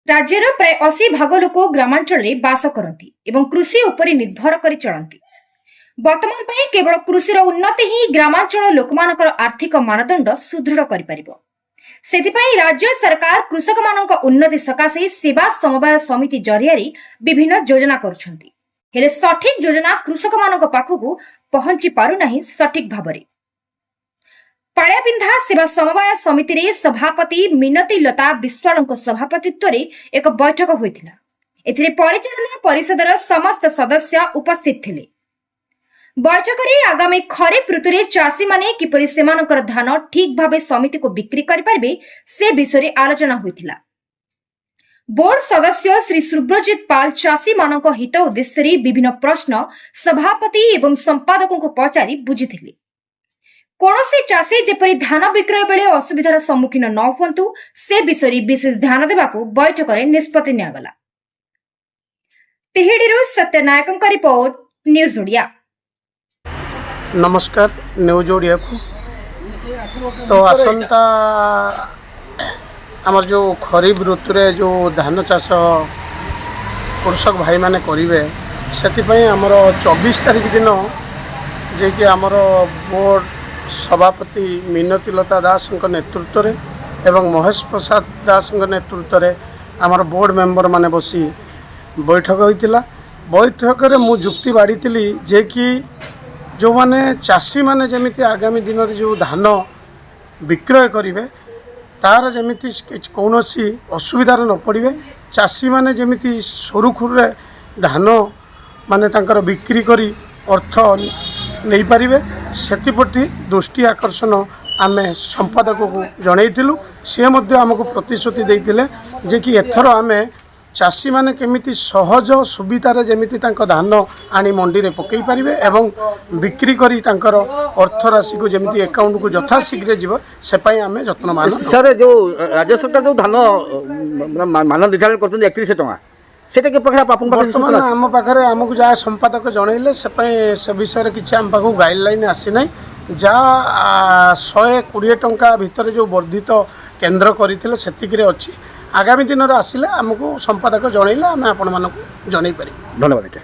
राज्यर प्राय 80 भाग लोक ग्रामांचल में बास करती एवं कृषि उपर निर्भर कर चलती। वर्तमान पर केवल कृषिर उन्नति ही ग्रामांचल लोकमानकर आर्थिक मानदंड सुदृढ़ कर राज्य सरकार कृषक मान उन्नति सकाशे सेवा समवाय समिति जरिया विभिन्न योजना करुछंती। हेले सठिक योजना कृषक मान पाखक पहुंची पारुना सठिक भाव में। पाड़ियापिंधा सेवा समवाय समिति रे सभापति मिनती लता विश्वाल सभापतित्व रे एक बैठक होइथिला। एथिरे परिचालन परिषदर समस्त सदस्य उपस्थित थिले। बैठक रे आगामी खरीफ ऋतु रे चाषी माने किपरि सेमानकर धान ठीक भाबे समिति को बिक्री करि पारबे से विषय रे आलोचना होइथिला। बोर्ड सदस्य श्री सुब्रजित पाल चाषी मानक हित उद्देश्य रे विभिन्न प्रश्न सभापति एवं संपादकों को पचारि बुझिथिले। कौनसी चाषी जेपरी धान विक्रय बेले असुविधार सम्मुखीन न हुंतु से विषय विशेष ध्यान देवाकू बैठक में निष्पत्ति नियागला। तिहिडीरू सत्यनायक रिपोर्ट न्यूज ओडिया। नमस्कार न्यूज ओडिया को तो आसंता आमर जो खरीफ ऋतु रे जो धान चाष कृषक भाई माने करिवे सेति आमर 24 तारिख दिन जे कि आमर बोर्ड सभापति मिनती लता दास नेतृत्व रे एवं महेश प्रसाद दास नेतृत्व रे आमर बोर्ड मेंबर माने बसी बैठक होइतिला। बैठक रे मु जुक्ति बाड़ी जे कि जो माने चाषी माने जमिति आगामी दिन रे जो धान विक्रय करिवे तार जमिति कौनसी असुविधार न पड़े, चाषी माने जमिति सुरुखुर रे धान माने तांकर बिक्री करी अर्थ नहीं पारिबे सेतिप्रति दृष्टि आकर्षण आमे संपादक को जनइथिलु। से मध्य आमको प्रतिश्रुति देइथिले जे कि एथर आमे चाषी माने केमिति सहज सुविधार जेमिति तांको धान आनी मंडी रे पकई पारिबे एवं बिक्री करी तांकर अर्थ राशि को जेमिति अकाउंट को यथा शीघ्र जीव से पई आमे यत्नमान। सर जो राज्य सरकार जो धान मान निर्धारण करछन 31 टका सेटा के पखरा आपन वर्तमान आम पाखे आमको जहाँ संपादक जनइले से विषय किसी आम पाखु गाइडलाइन आसी ना जहाँ 120 टंका भितर जो वर्धित केन्द्र करते से अच्छी आगामी दिन में आसिले आमको संपादक जनइले आम आपण मानक जनई पारि। धन्यवाद।